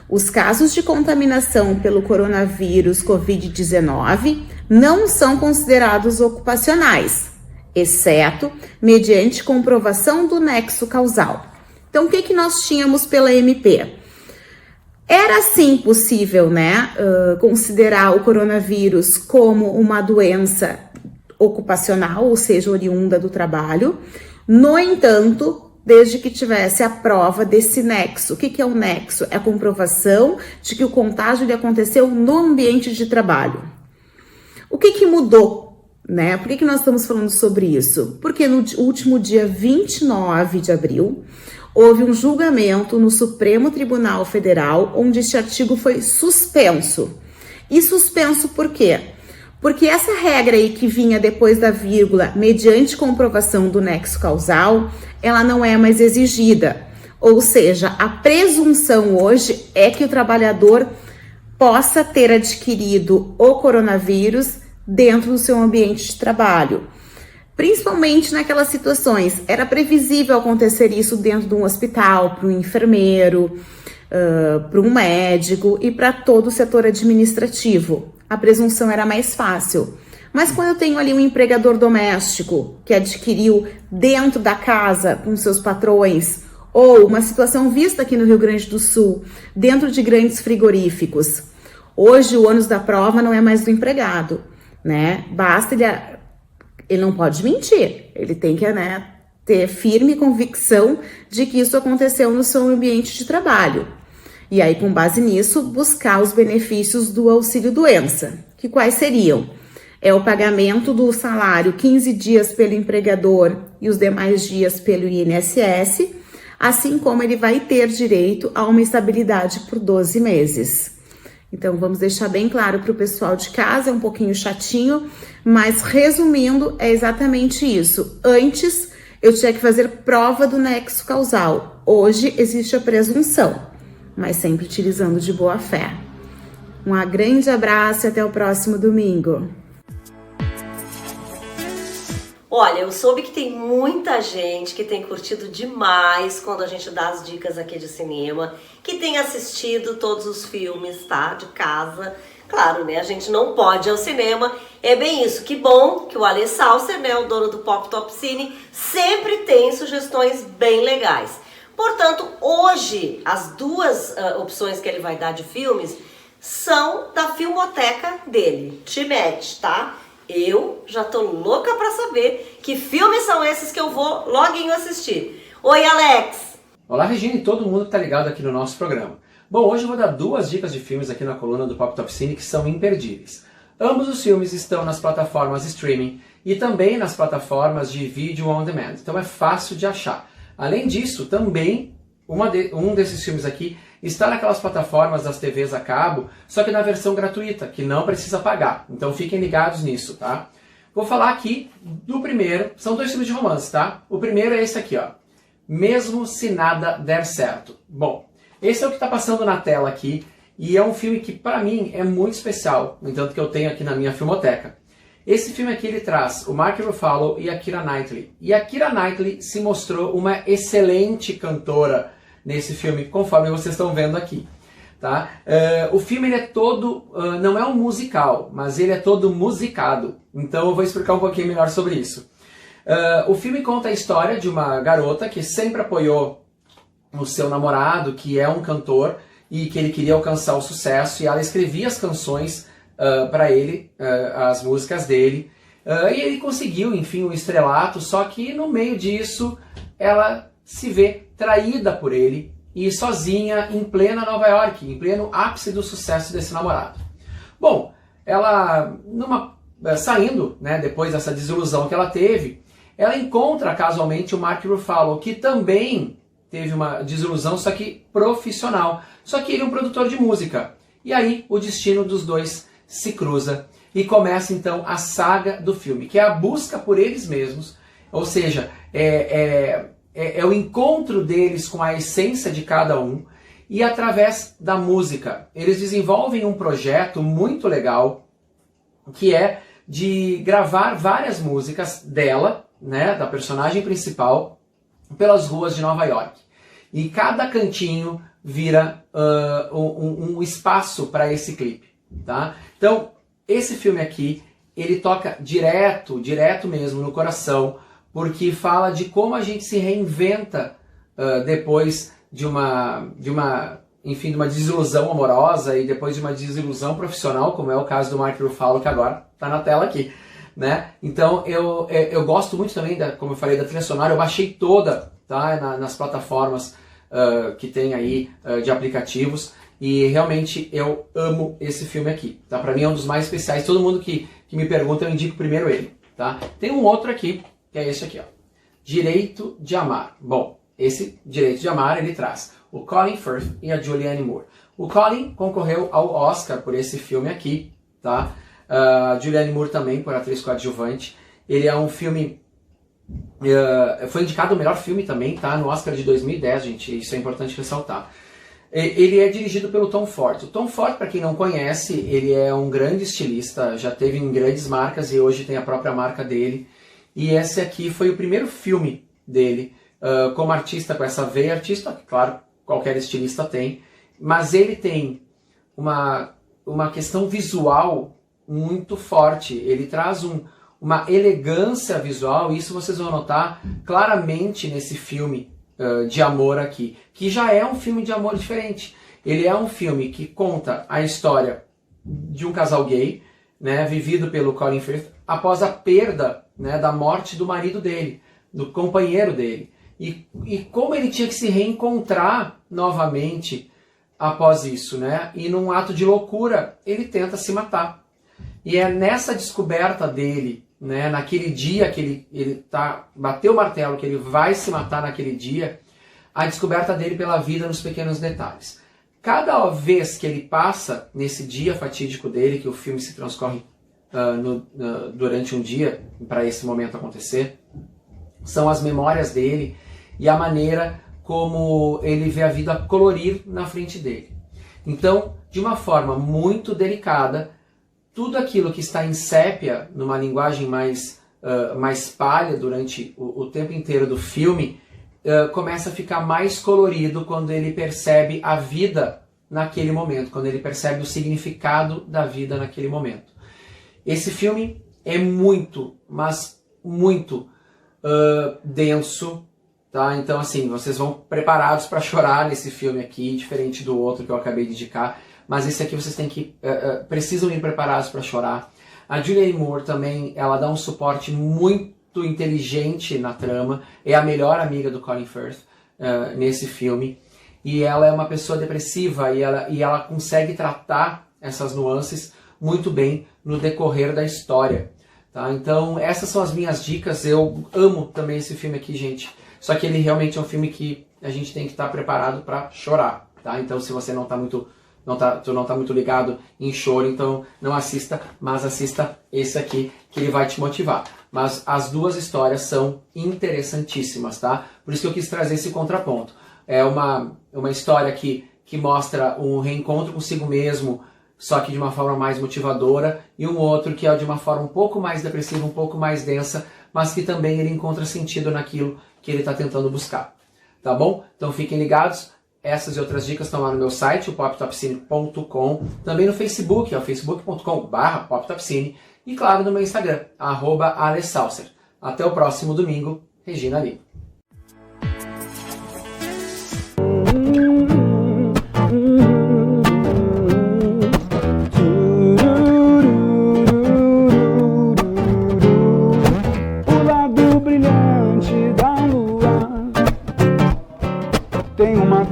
os casos de contaminação pelo coronavírus Covid-19 não são considerados ocupacionais, exceto mediante comprovação do nexo causal. Então, o que nós tínhamos pela MP? Era sim possível, né, considerar o coronavírus como uma doença ocupacional, ou seja, oriunda do trabalho. No entanto, desde que tivesse a prova desse nexo. O que é o nexo? É a comprovação de que o contágio aconteceu no ambiente de trabalho. O que mudou, né? Por que nós estamos falando sobre isso? Porque no último dia 29 de abril, houve um julgamento no Supremo Tribunal Federal, onde este artigo foi suspenso. E suspenso por quê? Porque essa regra aí que vinha depois da vírgula, mediante comprovação do nexo causal, ela não é mais exigida. Ou seja, a presunção hoje é que o trabalhador possa ter adquirido o coronavírus dentro do seu ambiente de trabalho. Principalmente naquelas situações, era previsível acontecer isso dentro de um hospital, para um enfermeiro, para um médico e para todo o setor administrativo. A presunção era mais fácil. Mas quando eu tenho ali um empregador doméstico que adquiriu dentro da casa com seus patrões, ou uma situação vista aqui no Rio Grande do Sul, dentro de grandes frigoríficos, hoje o ônus da prova não é mais do empregado, né? Basta ele não pode mentir, ele tem que, né, ter firme convicção de que isso aconteceu no seu ambiente de trabalho. E aí, com base nisso, buscar os benefícios do auxílio-doença, que quais seriam? É o pagamento do salário 15 dias pelo empregador e os demais dias pelo INSS, assim como ele vai ter direito a uma estabilidade por 12 meses. Então, vamos deixar bem claro para o pessoal de casa, é um pouquinho chatinho, mas resumindo, é exatamente isso. Antes, eu tinha que fazer prova do nexo causal. Hoje, existe a presunção, mas sempre utilizando de boa fé. Um grande abraço e até o próximo domingo. Olha, eu soube que tem muita gente que tem curtido demais quando a gente dá as dicas aqui de cinema, que tem assistido todos os filmes, tá? De casa. Claro, né? A gente não pode ir ao cinema. É bem isso. Que bom que o Ale Salser, né, o dono do Pop Top Cine, sempre tem sugestões bem legais. Portanto, hoje, as duas opções que ele vai dar de filmes são da filmoteca dele. Te mete, tá? Eu já tô louca pra saber que filmes são esses que eu vou loguinho assistir. Oi, Alex! Olá, Regina e todo mundo que tá ligado aqui no nosso programa. Bom, hoje eu vou dar duas dicas de filmes aqui na coluna do Pop Top Cine que são imperdíveis. Ambos os filmes estão nas plataformas streaming e também nas plataformas de vídeo on demand, então é fácil de achar. Além disso, também um desses filmes aqui está naquelas plataformas das TVs a cabo, só que na versão gratuita, que não precisa pagar. Então fiquem ligados nisso, tá? Vou falar aqui do primeiro, são dois filmes de romance, tá? O primeiro é esse aqui, ó. Mesmo se nada der certo. Bom, esse é o que está passando na tela aqui, e é um filme que para mim é muito especial, no entanto que eu tenho aqui na minha filmoteca. Esse filme aqui ele traz o Mark Ruffalo e a Keira Knightley. E a Keira Knightley se mostrou uma excelente cantora nesse filme, conforme vocês estão vendo aqui. Tá? O filme ele é todo, não é um musical, mas ele é todo musicado. Então eu vou explicar um pouquinho melhor sobre isso. O filme conta a história de uma garota que sempre apoiou o seu namorado, que é um cantor, e que ele queria alcançar o sucesso, e ela escrevia as canções para ele, as músicas dele, e ele conseguiu, enfim, o estrelato, só que no meio disso ela se vê traída por ele, e sozinha em plena Nova York, em pleno ápice do sucesso desse namorado. Bom, ela, saindo, né, depois dessa desilusão que ela teve, ela encontra casualmente o Mark Ruffalo, que também teve uma desilusão, só que profissional. Só que ele é um produtor de música. E aí o destino dos dois se cruza e começa então a saga do filme, que é a busca por eles mesmos, ou seja, é o encontro deles com a essência de cada um, e através da música. Eles desenvolvem um projeto muito legal, que é de gravar várias músicas dela, né, da personagem principal, pelas ruas de Nova York. E cada cantinho vira um espaço para esse clipe, tá? Então, esse filme aqui, ele toca direto mesmo no coração, porque fala de como a gente se reinventa depois de uma desilusão amorosa e depois de uma desilusão profissional, como é o caso do Mark Ruffalo, que agora está na tela aqui, né? Então, eu gosto muito também, como eu falei, da trilha sonora. Eu baixei toda, tá, nas plataformas que tem aí de aplicativos, e realmente eu amo esse filme aqui, tá? Pra mim é um dos mais especiais. Todo mundo que me pergunta, eu indico primeiro ele, tá? Tem um outro aqui, que é esse aqui, ó. Direito de Amar. Bom, esse Direito de Amar, ele traz o Colin Firth e a Julianne Moore. O Colin concorreu ao Oscar por esse filme aqui, tá? A Julianne Moore também, por atriz coadjuvante. Ele é um filme... foi indicado o melhor filme também, tá? No Oscar de 2010, gente. Isso é importante ressaltar. Ele é dirigido pelo Tom Ford. O Tom Ford, para quem não conhece, ele é um grande estilista, já teve em grandes marcas e hoje tem a própria marca dele. E esse aqui foi o primeiro filme dele como artista, com essa veia artista, que claro, qualquer estilista tem, mas ele tem uma questão visual muito forte. Ele traz uma elegância visual, e isso vocês vão notar claramente nesse filme de amor aqui, que já é um filme de amor diferente. Ele é um filme que conta a história de um casal gay, né, vivido pelo Colin Firth após a perda, né, da morte do marido dele, do companheiro dele, e como ele tinha que se reencontrar novamente após isso, né? E num ato de loucura ele tenta se matar. E é nessa descoberta dele, né, naquele dia que ele bateu o martelo, que ele vai se matar naquele dia, a descoberta dele pela vida nos pequenos detalhes. Cada vez que ele passa nesse dia fatídico dele, que o filme se transcorre durante um dia, para esse momento acontecer, são as memórias dele e a maneira como ele vê a vida colorir na frente dele. Então, de uma forma muito delicada, tudo aquilo que está em sépia, numa linguagem mais pálida durante o tempo inteiro do filme, começa a ficar mais colorido quando ele percebe a vida naquele momento, quando ele percebe o significado da vida naquele momento. Esse filme é muito, mas muito denso, tá? Então, assim, vocês vão preparados para chorar nesse filme aqui, diferente do outro que eu acabei de indicar. Mas esse aqui vocês têm que precisam ir preparados para chorar. A Julianne Moore também, ela dá um suporte muito inteligente na trama. É a melhor amiga do Colin Firth nesse filme. E ela é uma pessoa depressiva e ela consegue tratar essas nuances muito bem no decorrer da história. Tá? Então essas são as minhas dicas. Eu amo também esse filme aqui, gente. Só que ele realmente é um filme que a gente tem que estar preparado para chorar. Tá? Então se você não está muito ligado em choro, então não assista, mas assista esse aqui, que ele vai te motivar. Mas as duas histórias são interessantíssimas, tá? Por isso que eu quis trazer esse contraponto. É uma história que mostra um reencontro consigo mesmo, só que de uma forma mais motivadora, e um outro que é de uma forma um pouco mais depressiva, um pouco mais densa, mas que também ele encontra sentido naquilo que ele está tentando buscar. Tá bom? Então fiquem ligados. Essas e outras dicas estão lá no meu site, o poptopcine.com, também no Facebook, é o facebook.com/poptopcine, e claro no meu Instagram, @alessalcer. Até o próximo domingo, Regina Lima.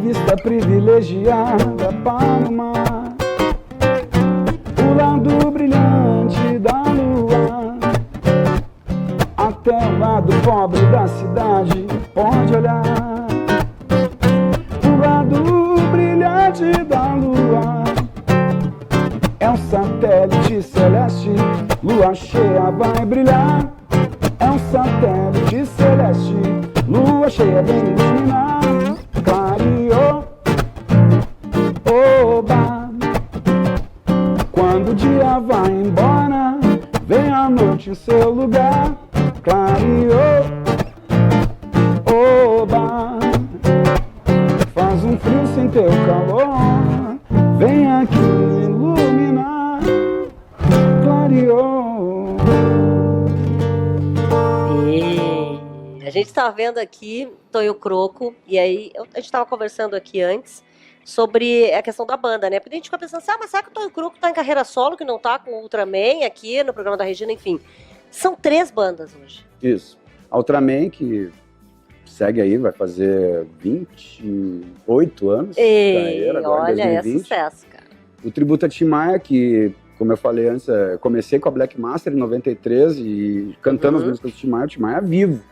vista privilegiada para o mar, o lado brilhante da lua, até o lado pobre da cidade pode olhar. O lado brilhante da lua é um satélite celeste, lua cheia vai brilhar. É um satélite celeste, lua cheia vem iluminar. Clareou, oba. Quando o dia vai embora, vem a noite em seu lugar. Clareou, oba. Faz um frio sem teu calor, vem aqui me iluminar. Clareou. A gente está vendo aqui Tonho Croco, e aí a gente estava conversando aqui antes sobre a questão da banda, né? Porque a gente fica pensando assim, mas será que o Tonho Croco tá em carreira solo, que não tá com o Ultraman aqui no programa da Regina, enfim. São 3 bandas hoje. Isso. A Ultraman, que segue aí, vai fazer 28 anos de carreira, agora em 2020. É sucesso, cara. O tributo a Tim Maia, que, como eu falei antes, comecei com a Black Master em 93 e cantando as músicas do Tim Maia vivo.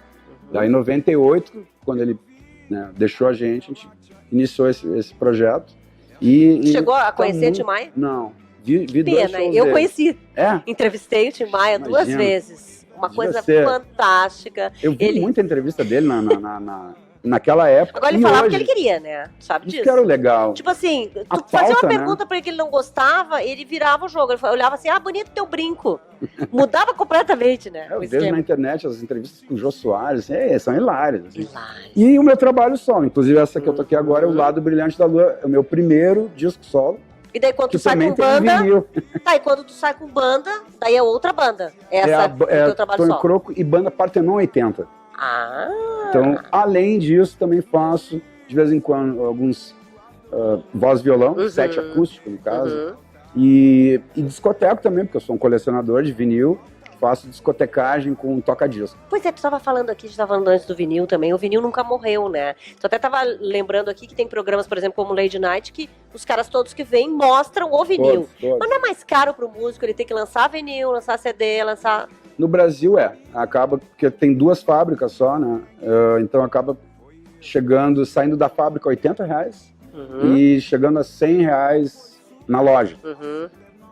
Daí em 98, quando ele deixou a gente iniciou esse projeto. Chegou a conhecer o Tim Maia? Não. Vi Pena, eu conheci. É? Entrevistei o Tim Maia 2 vezes. Uma coisa fantástica. Eu vi muita entrevista dele naquela época. Agora ele falava o que ele queria, né? Sabe disso? Isso que era o legal. Tipo assim, tu fazia uma pergunta pra ele que ele não gostava, ele virava o jogo. Ele olhava assim, bonito teu brinco. Mudava completamente, né? Eu vejo na internet as entrevistas com o Jô Soares, são hilárias. Assim. E o meu trabalho solo, inclusive essa que eu toquei agora é o Lado Brilhante da Lua, é o meu primeiro disco solo. E daí quando tu sai com banda, e quando tu sai com banda, daí é outra banda. Essa é o teu trabalho Tonho solo. Croco e banda Partenon 80. Então, além disso, também faço, de vez em quando, alguns voz e violão, set acústico, no caso. E discoteco também, porque eu sou um colecionador de vinil, faço discotecagem com toca-disco. Pois é, tu estava falando aqui, a gente estava falando antes do vinil também, o vinil nunca morreu, né? Tu até estava lembrando aqui que tem programas, por exemplo, como Lady Night, que os caras todos que vêm mostram o vinil. Todos. Mas não é mais caro pro músico ele ter que lançar vinil, lançar CD, lançar... No Brasil acaba, porque tem 2 fábricas só, né? Então acaba saindo da fábrica R$80 e chegando a R$100 na loja.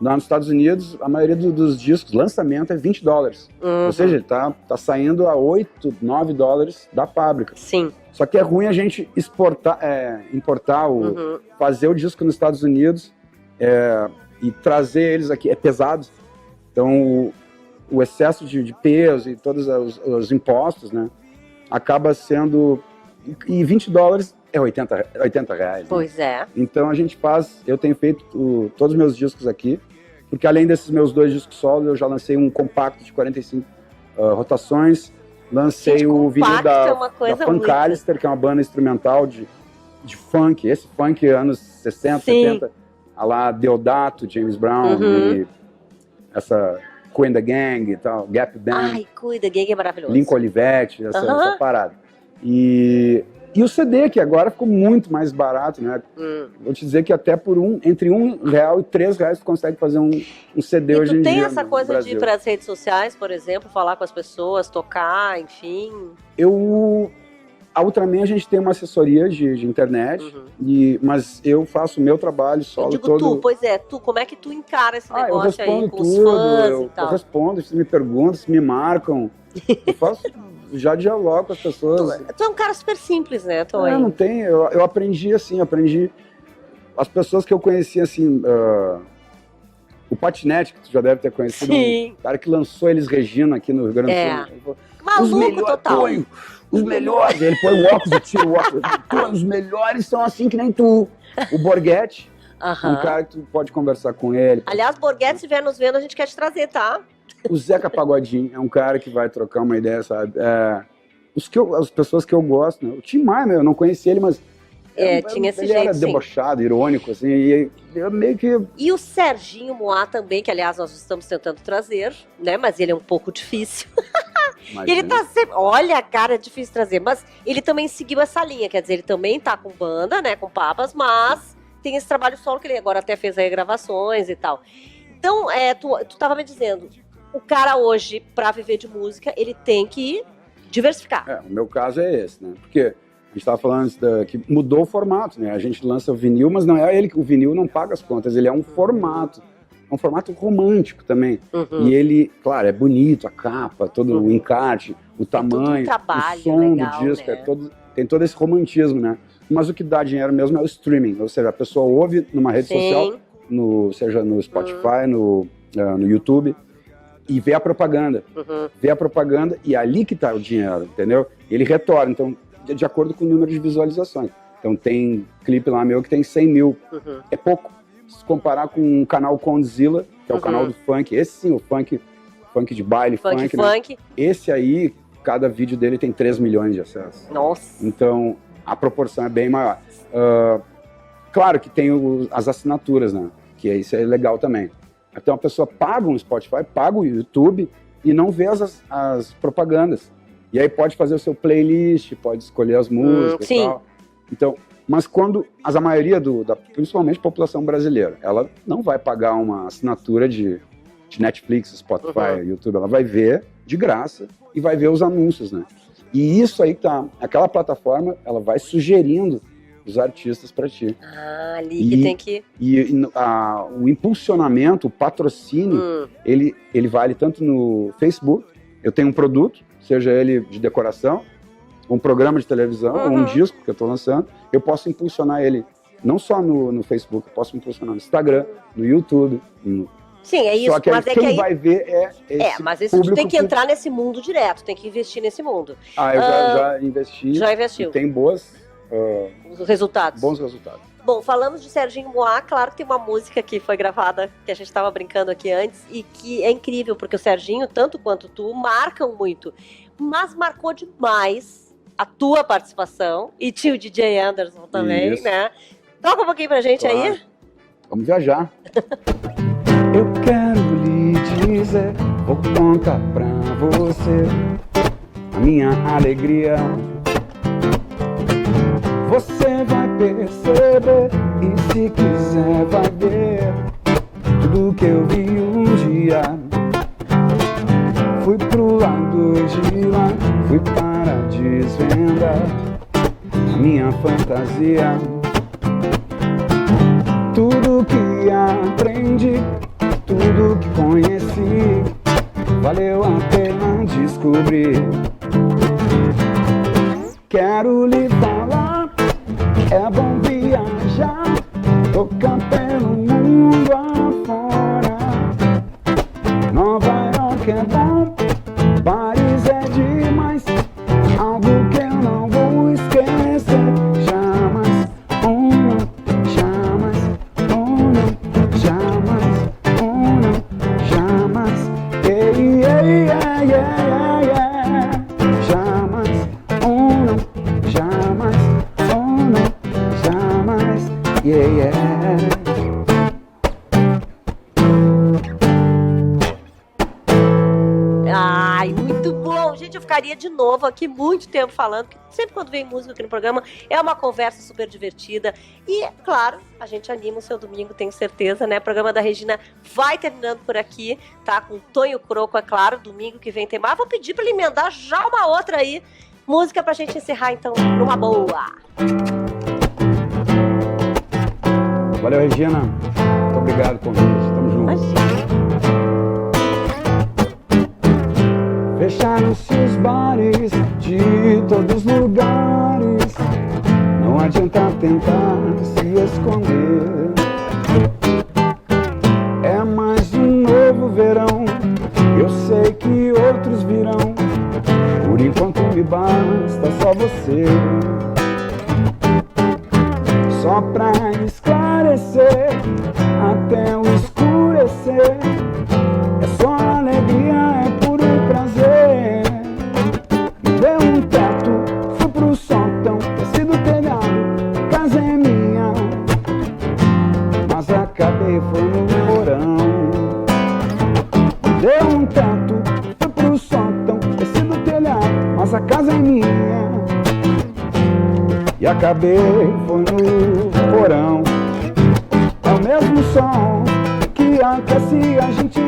Lá nos Estados Unidos, a maioria dos discos, lançamento é $20. Ou seja, tá saindo a $8, $9 da fábrica. Sim. Só que é ruim a gente importar, fazer o disco nos Estados Unidos e trazer eles aqui. É pesado. Então, o excesso de peso e todos os impostos, né, acaba sendo... E $20 é R$80. Pois é. Então a gente eu tenho feito todos os meus discos aqui, porque além desses meus 2 discos solo, eu já lancei um compacto de 45 rotações, lancei o vinil da Funkalister, que é uma banda instrumental de funk, esse funk anos 60, 70, a lá Deodato, James Brown, e essa Cool and the Gang e tal, Gap Band. Ai, Cool and the Gang é maravilhoso. Lincoln Olivetti, essa parada. E o CD, que agora ficou muito mais barato, né? Vou te dizer que até entre R$1 e R$3 tu consegue fazer um CD hoje em dia. E tu tem essa coisa de ir para as redes sociais, por exemplo, falar com as pessoas, tocar, enfim? A Ultraman a gente tem uma assessoria de internet, mas eu faço o meu trabalho solo. Eu digo como é que tu encara esse negócio aí com os fãs e tal? Eu respondo, se me perguntam, se me marcam, eu faço... Já dialogo com as pessoas. Tu é um cara super simples, né, Tonho? Não tem. Eu aprendi assim, as pessoas que eu conheci assim, o Patinete, que tu já deve ter conhecido, o cara que lançou Elis Regina aqui no Rio Grande do Sul. Maluco total. Tonho, os melhores, ele põe o óculos e tira o óculos. Tonho, os melhores são assim que nem tu. O Borghetti, um cara que tu pode conversar com ele. Aliás, Borghetti, se estiver nos vendo, a gente quer te trazer, tá? O Zeca Pagodinho é um cara que vai trocar uma ideia, sabe? As pessoas que eu gosto, né? O Tim Maia, eu não conheci ele, mas tinha esse ele jeito, era debochado, irônico, assim, e eu meio que... E o Serginho Moá também, que aliás nós estamos tentando trazer, né? Mas ele é um pouco difícil. E ele tá sempre... Olha, cara, é difícil trazer. Mas ele também seguiu essa linha. Quer dizer, ele também tá com banda, né? Com Papas, mas tem esse trabalho solo que ele agora até fez aí gravações e tal. Então, tu tava me dizendo, o cara hoje, pra viver de música, ele tem que diversificar. O meu caso é esse, né? Porque a gente tava falando que mudou o formato, né? A gente lança o vinil, mas não é ele que o vinil não paga as contas, ele é um formato. É um formato romântico também. E ele, claro, é bonito, a capa, todo o encarte, o tamanho, o som legal, do disco, né? Tem todo esse romantismo, né? Mas o que dá dinheiro mesmo é o streaming, ou seja, a pessoa ouve numa rede social, seja no Spotify, no YouTube, e vê a propaganda. Vê a propaganda e é ali que está o dinheiro, entendeu? Ele retorna, então, de acordo com o número de visualizações. Então tem clipe lá meu que tem 100 mil. É pouco. Se comparar com um canal Condzilla, que é o canal do funk, esse sim, o funk de baile, funk. Né? Esse aí, cada vídeo dele tem 3 milhões de acessos. Nossa! Então, a proporção é bem maior. Claro que tem as assinaturas, né? Que isso é legal também. Então a pessoa paga um Spotify, paga o YouTube e não vê as propagandas. E aí pode fazer o seu playlist, pode escolher as músicas e tal. Então, mas quando a maioria principalmente a população brasileira, ela não vai pagar uma assinatura de Netflix, Spotify, YouTube, ela vai ver de graça e vai ver os anúncios, né? E isso aí aquela plataforma, ela vai sugerindo os artistas para ti. Ali que tem que... o impulsionamento, o patrocínio, ele vale tanto no Facebook, eu tenho um produto, seja ele de decoração, um programa de televisão, ou um disco que eu estou lançando, eu posso impulsionar ele não só no Facebook, eu posso impulsionar no Instagram, no YouTube. Sim, é isso. Só que mas quem vai ver é esse mas isso tu tem que entrar nesse mundo direto, tem que investir nesse mundo. Eu já investi. Já investiu. E tem bons resultados. Bom, falamos de Serginho Moá, claro que tem uma música que foi gravada, que a gente estava brincando aqui antes, e que é incrível, porque o Serginho, tanto quanto tu, marcam muito. Mas marcou demais a tua participação, e tinha o DJ Anderson também, né? Toca um pouquinho pra gente aí. Vamos viajar. Eu quero lhe dizer, vou contar pra você a minha alegria. Você vai perceber e se quiser vai ver tudo que eu vi um dia. Fui pro lado de lá, fui para desvendar a minha fantasia. Tudo que aprendi, tudo que conheci, valeu a pena descobrir. Quero lhe falar, é bom viajar, tocar pelo mundo afora. Nova York é bom, Paris é demais, algo que eu não vou esquecer jamais. Jamais, jamais, jamais. Ai, muito bom. Gente, eu ficaria de novo aqui muito tempo falando, porque sempre quando vem música aqui no programa é uma conversa super divertida. E, claro, a gente anima o seu domingo, tenho certeza, né? O programa da Regina vai terminando por aqui, tá? Com Tonho Croco, é claro, domingo que vem tem mais. Vou pedir pra ele emendar já uma outra aí. Música pra gente encerrar, então, numa boa. Valeu, Regina. Muito obrigado por convite. Tamo junto. Imagina. Fecharam-se os bares de todos os lugares. Não adianta tentar se esconder. É mais um novo verão. Eu sei que outros virão. Por enquanto me basta só você. Só pra esclarecer até o escurecer. É só alegria, é puro prazer. Me deu um teto, fui pro sótão, desci do telhado, casa é minha. Mas acabei, foi no porão. Me deu um teto, fui pro sótão, desci do telhado. acabei foi no porão. É o mesmo som que aquece a gente